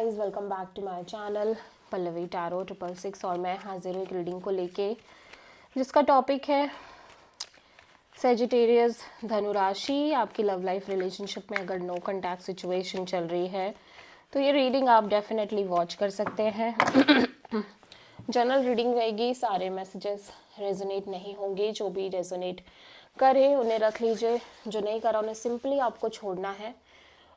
Guys welcome back to my channel Pallavi tarot 666 और मैं हाजिर हूँ एक रीडिंग को लेके जिसका टॉपिक है सेजिटेरियस धनु राशि। आपकी लव लाइफ रिलेशनशिप में अगर नो कॉन्टैक्ट सिचुएशन चल रही है तो ये रीडिंग आप डेफिनेटली वॉच कर सकते हैं। जनरल रीडिंग रहेगी, सारे मैसेजेस रेजोनेट नहीं होंगे। जो भी रेजोनेट करे उन्हें रख लीजिए, जो नहीं करा उन्हें सिंपली आपको छोड़ना है।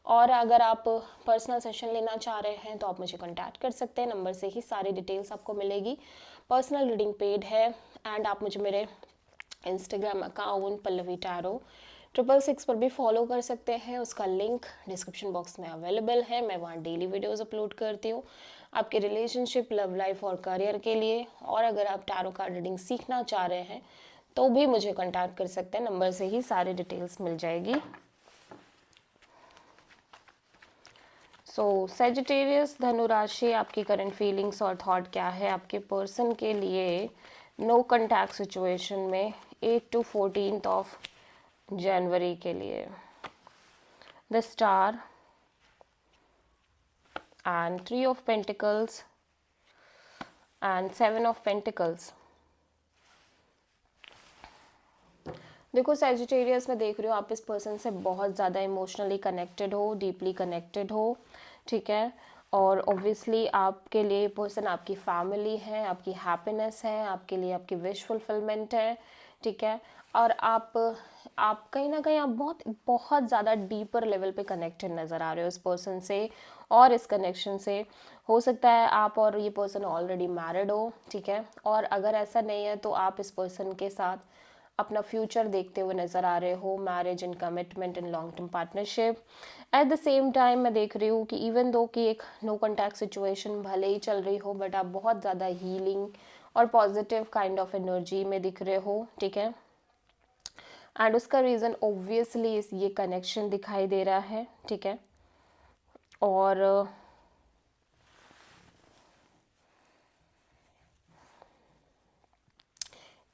और अगर आप पर्सनल सेशन लेना चाह रहे हैं तो आप मुझे कांटेक्ट कर सकते हैं, नंबर से ही सारी डिटेल्स आपको मिलेगी। पर्सनल रीडिंग पेड है एंड आप मुझे मेरे इंस्टाग्राम अकाउंट पल्लवी टैरो 666 पर भी फॉलो कर सकते हैं। उसका लिंक डिस्क्रिप्शन बॉक्स में अवेलेबल है। मैं वहाँ डेली वीडियोस अपलोड करती हूँ आपके रिलेशनशिप, लव लाइफ और करियर के लिए। और अगर आप टैरो कार्ड रीडिंग सीखना चाह रहे हैं तो भी मुझे कांटेक्ट कर सकते हैं, नंबर से ही सारी डिटेल्स मिल जाएगी। सो सेजिटेरियस धनु राशि, आपकी करंट फीलिंग्स और थॉट क्या है आपके पर्सन के लिए नो कॉन्टैक्ट सिचुएशन में 8 to 14 ऑफ जनवरी के लिए। The star and 3 of pentacles and 7 of pentacles. देखो सेजिटेरियस में देख रही हो आप इस पर्सन से बहुत ज़्यादा इमोशनली कनेक्टेड हो, डीपली कनेक्टेड हो, ठीक है। और ऑब्वियसली आपके लिए पर्सन आपकी फैमिली है, आपकी हैप्पीनेस है, आपके लिए आपकी विश फुलफिलमेंट है, ठीक है। और आप कहीं ना कहीं आप बहुत बहुत ज़्यादा डीपर लेवल पे कनेक्टेड नज़र आ रहे हो इस पर्सन से और इस कनेक्शन से। हो सकता है आप और ये पर्सन ऑलरेडी मैरिड हो, ठीक है। और अगर ऐसा नहीं है तो आप इस पर्सन के साथ अपना फ्यूचर देखते हुए नज़र आ रहे हो, marriage and commitment in long term partnership. At the same time मैं देख रही हूँ कि इवन दो कि एक नो कॉन्टैक्ट सिचुएशन भले ही चल रही हो बट आप बहुत ज़्यादा हीलिंग और पॉजिटिव काइंड ऑफ एनर्जी में दिख रहे हो, ठीक है। एंड उसका रीज़न ऑब्वियसली ये कनेक्शन दिखाई दे रहा है, ठीक है। और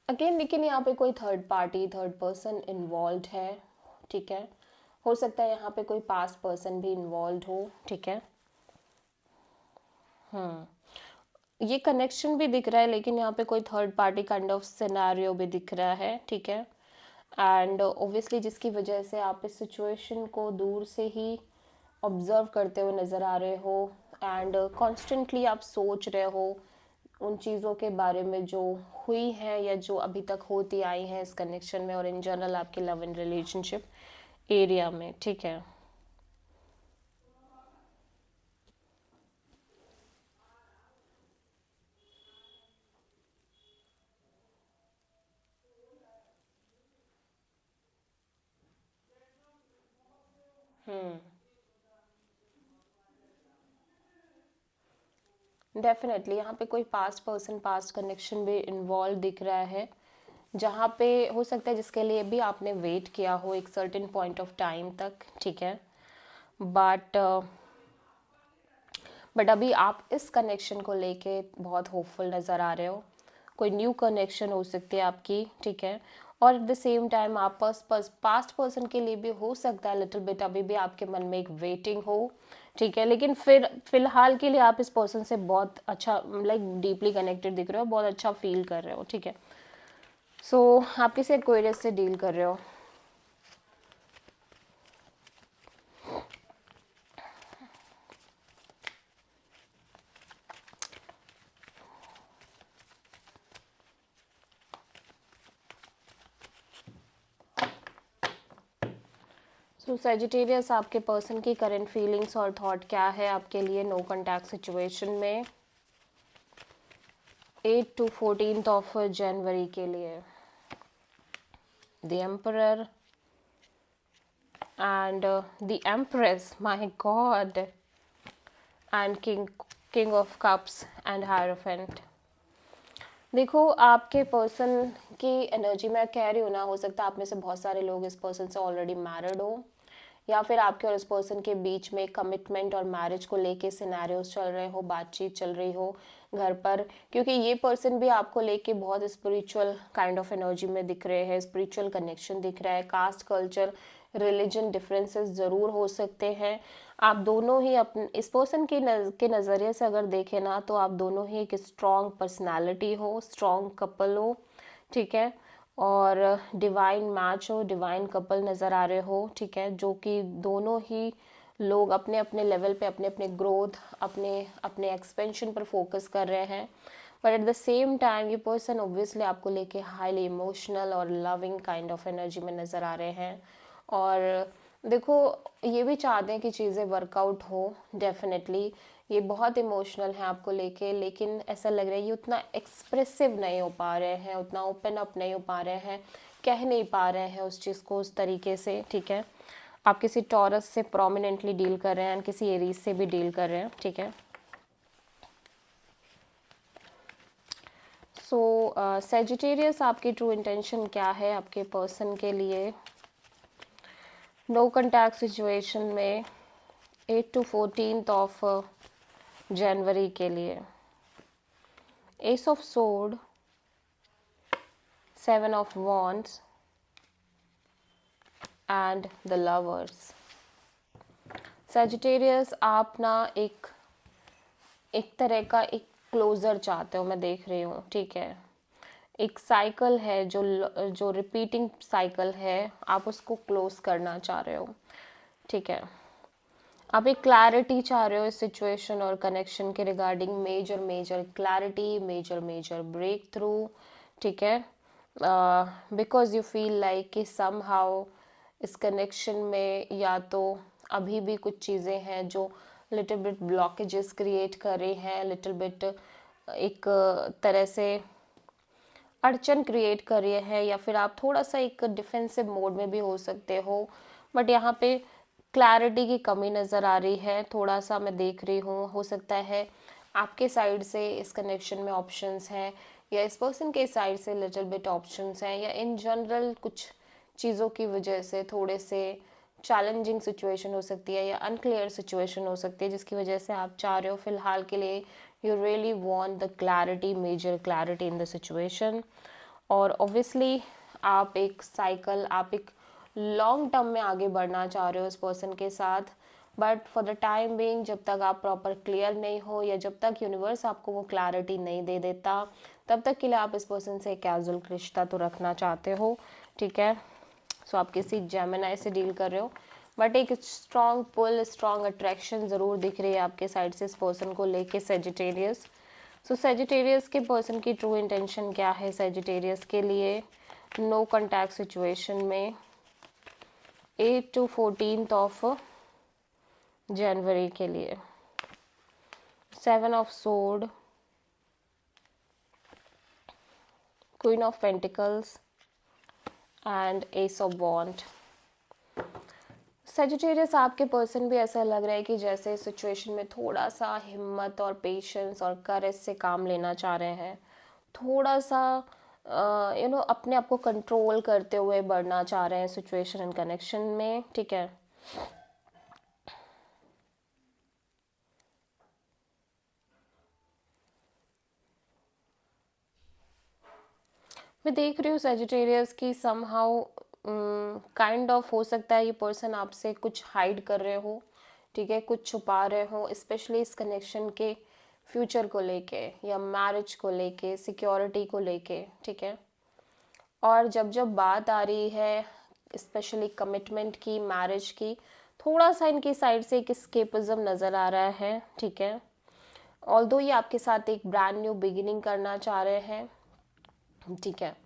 अगेन लेकिन यहाँ पे कोई third party, third person involve है, ठीक है। हो सकता है यहाँ पे कोई पास्ट पर्सन भी इन्वॉल्व हो, ठीक है। ये कनेक्शन भी दिख रहा है लेकिन यहाँ पे कोई third party kind of scenario भी दिख रहा है, ठीक है। एंड ऑब्वियसली जिसकी वजह से आप इस सिचुएशन को दूर से ही ऑब्जर्व करते हुए नज़र आ रहे हो एंड कॉन्स्टेंटली आप सोच रहे हो उन चीज़ों के बारे में जो हुई हैं या जो अभी तक होती आई हैं इस कनेक्शन में और इन जनरल आपके लव एंड रिलेशनशिप एरिया में, ठीक है। डेफिनेटली यहाँ पे कोई पास्ट पर्सन, पास्ट कनेक्शन भी इन्वॉल्व दिख रहा है, जहाँ पे हो सकता है जिसके लिए भी आपने वेट किया हो एक सर्टेन पॉइंट ऑफ टाइम तक, ठीक है। बट अभी आप इस कनेक्शन को लेके बहुत होपफुल नज़र आ रहे हो। कोई न्यू कनेक्शन हो सकती है आपकी, ठीक है। और एट द सेम टाइम आप पास्ट पर्सन के लिए भी हो सकता है लिटिल बिट अभी भी आपके मन में एक वेटिंग हो, ठीक है। लेकिन फिर फिलहाल के लिए आप इस पर्सन से बहुत अच्छा लाइक डीपली कनेक्टेड दिख रहे हो, बहुत अच्छा फील कर रहे हो, ठीक है। सो आप किसी एक्वेरियस से डील कर रहे हो। सो सेजिटेरियस, आपके पर्सन की करंट फीलिंग्स और थॉट क्या है आपके लिए नो कॉन्टैक्ट सिचुएशन में 8 to 14 ऑफ जनवरी के लिए। The emperor and the empress, my God, and king of cups and hierophant. देखो आपके पर्सन की एनर्जी मैं कह रही हूँ ना, हो सकता है आप में से बहुत सारे लोग इस पर्सन से ऑलरेडी मैरिड हो या फिर आपके और इस पर्सन के बीच में कमिटमेंट और मैरिज को लेके सिनेरियोस चल रहे हो, बातचीत चल रही हो घर पर। क्योंकि ये पर्सन भी आपको लेके बहुत स्पिरिचुअल काइंड ऑफ एनर्जी में दिख रहे हैं, स्पिरिचुअल कनेक्शन दिख रहा है, कास्ट कल्चर रिलीजन डिफरेंसेस ज़रूर हो सकते हैं। आप दोनों ही अपने इस पर्सन के नज़रिए से अगर देखें ना, तो आप दोनों ही एक स्ट्रॉन्ग पर्सनालिटी हो, स्ट्रॉन्ग कपल हो, ठीक है, और डिवाइन मैच हो, डिवाइन कपल नज़र आ रहे हो, ठीक है, जो कि दोनों ही लोग अपने अपने लेवल पे अपने अपने ग्रोथ, अपने अपने एक्सपेंशन पर फोकस कर रहे हैं। But at the same time ये पर्सन ऑब्वियसली आपको लेके हाईली इमोशनल और लविंग काइंड ऑफ एनर्जी में नज़र आ रहे हैं। और देखो, ये भी चाहते हैं कि चीज़ें वर्कआउट हो, डेफिनेटली ये बहुत इमोशनल है आपको लेके, लेकिन ऐसा लग रहा है ये उतना एक्सप्रेसिव नहीं हो पा रहे हैं, उतना ओपन अप नहीं हो पा रहे हैं, कह नहीं पा रहे हैं उस चीज़ को उस तरीके से, ठीक है। आप किसी टॉरस से प्रोमिनेंटली डील कर रहे हैं, किसी एरीज से भी डील कर रहे हैं, ठीक है। सो सेजिटेरियस, आपकी ट्रू इंटेंशन क्या है आपके पर्सन के लिए नो कॉन्टैक्ट सिचुएशन में 8 to 14 ऑफ जनवरी के लिए? S of sword, 7 of wands and the lovers. Sagittarius, आप ना एक तरह का एक क्लोजर चाहते हो, मैं देख रही हूँ, ठीक है। एक साइकिल है जो रिपीटिंग साइकिल है, आप उसको क्लोज करना चाह रहे हो, ठीक है। आप एक क्लैरिटी चाह रहे हो इस सिचुएशन और कनेक्शन के regarding, major major clarity, major major breakthrough, ठीक है। बिकॉज यू फील लाइक कि सम हाउ इस कनेक्शन में या तो अभी भी कुछ चीज़ें हैं जो लिटिल बिट ब्लॉकेजेस क्रिएट कर रही हैं, लिटिल बिट एक तरह से अड़चन क्रिएट कर रही है, या फिर आप थोड़ा सा एक डिफेंसिव मोड में भी हो सकते हो। बट यहाँ पे क्लैरिटी की कमी नज़र आ रही है, थोड़ा सा मैं देख रही हूँ। हो सकता है आपके साइड से इस कनेक्शन में ऑप्शंस हैं, या इस पर्सन के साइड से लिटिल बिट ऑप्शंस हैं, या इन जनरल कुछ चीज़ों की वजह से थोड़े से चैलेंजिंग सिचुएशन हो सकती है, या अनक्लियर सिचुएशन हो सकती है, जिसकी वजह से आप चाह रहे हो फिलहाल के लिए, you really want the clarity, major clarity in the situation. और ऑब्वियसली आप एक लॉन्ग टर्म में आगे बढ़ना चाह रहे हो इस पर्सन के साथ। But for the time being, जब तक आप प्रॉपर क्लियर नहीं हो, या जब तक यूनिवर्स आपको वो क्लैरिटी नहीं दे देता, तब तक के लिए आप इस पर्सन से कैजुअल रिश्ता तो रखना चाहते हो, ठीक है। सो आप किसी जेमिनाई से डील कर रहे हो, बट एक स्ट्रॉन्ग पुल, स्ट्रॉन्ग अट्रैक्शन ज़रूर दिख रही है आपके साइड से इस पर्सन को लेके, सेजिटेरियस। सो सेजिटेरियस के पर्सन की ट्रू इंटेंशन क्या है सेजिटेरियस के लिए नो कॉन्टैक्ट सिचुएशन में 8 to 14 ऑफ जनवरी के लिए? 7 of sword, queen of pentacles and ace of wand. Sagittarius, आपके पर्सन भी ऐसा लग रहा है कि जैसे सिचुएशन में थोड़ा सा हिम्मत और पेशेंस और करेज से काम लेना चाह रहे हैं, थोड़ा सा अपने आप को कंट्रोल करते हुए बढ़ना चाह रहे हैं सिचुएशन एंड कनेक्शन में, ठीक है। मैं देख रही हूँ सेजिटेरियस की समहाउ काइंड ऑफ हो सकता है ये पर्सन आपसे कुछ हाइड कर रहे हो, ठीक है, कुछ छुपा रहे हो, स्पेशली इस कनेक्शन के फ्यूचर को लेके, या मैरिज को लेके, सिक्योरिटी को लेके, ठीक है। और जब जब बात आ रही है स्पेशली कमिटमेंट की, मैरिज की, थोड़ा सा इनकी साइड से एक स्केपिज्म नज़र आ रहा है, ठीक है। ऑल्दो ये आपके साथ एक ब्रांड न्यू बिगिनिंग करना चाह रहे हैं, ठीक है,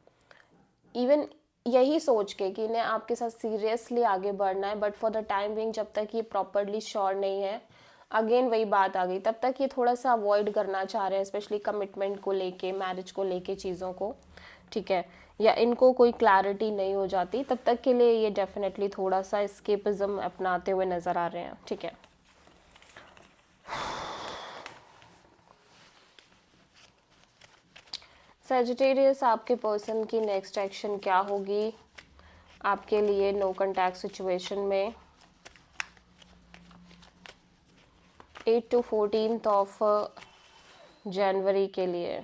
इवन यही सोच के कि इन्हें आपके साथ सीरियसली आगे बढ़ना है, but for the time being जब तक ये प्रॉपरली श्योर नहीं है, अगेन वही बात आ गई, तब तक ये थोड़ा सा अवॉइड करना चाह रहे हैं, स्पेशली कमिटमेंट को लेके, मैरिज को लेके चीज़ों को, ठीक है, या इनको कोई क्लैरिटी नहीं हो जाती, तब तक के लिए ये डेफिनेटली थोड़ा सा एस्केपिज्म अपनाते हुए नज़र आ रहे हैं, ठीक है। सेजिटेरियस, आपके पर्सन की नेक्स्ट एक्शन क्या होगी आपके लिए नो कॉन्टैक्ट सिचुएशन में 8 to 14 ऑफ जनवरी के लिए?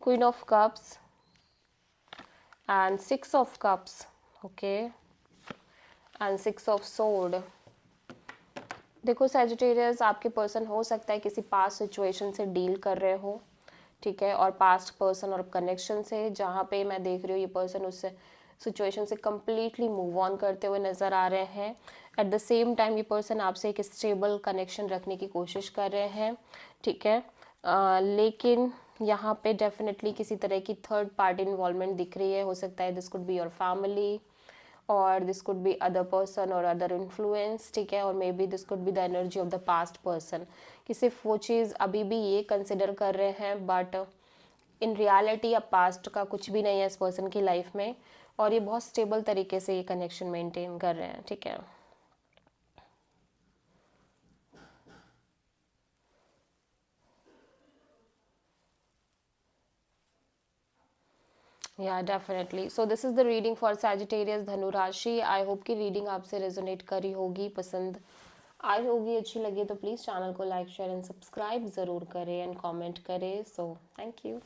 Queen of cups and 6 of cups, okay, and 6 of sword. देखो सैजिटेरियस, आपके पर्सन हो सकता है किसी पास्ट सिचुएशन से डील कर रहे हो, ठीक है, और पास्ट पर्सन और कनेक्शन से, जहाँ पे मैं देख रही हूँ ये पर्सन उससे सिचुएशन से कम्प्लीटली मूव ऑन करते हुए नज़र आ रहे हैं। एट द सेम टाइम ये पर्सन आपसे एक स्टेबल कनेक्शन रखने की कोशिश कर रहे हैं, ठीक है, लेकिन यहाँ पे डेफिनेटली किसी तरह की थर्ड पार्टी इन्वॉल्वमेंट दिख रही है। हो सकता है this could be your family और this could be other person और अदर इन्फ्लुएंस, ठीक है, और maybe this could be the energy of the past person कि सिर्फ वो चीज़ अभी भी ये कंसिडर कर रहे हैं, बट इन रियलिटी अब पास्ट का कुछ भी नहीं है इस पर्सन की लाइफ में, और ये बहुत स्टेबल तरीके से ये कनेक्शन मेंटेन कर रहे हैं, ठीक है। या definitely, so this is the reading for Sagittarius धनु राशि। आई होप कि रीडिंग आपसे रेजोनेट करी होगी, पसंद आई होगी, अच्छी लगी तो प्लीज़ चैनल को लाइक शेयर एंड सब्सक्राइब ज़रूर करें एंड कमेंट करें। So thank you.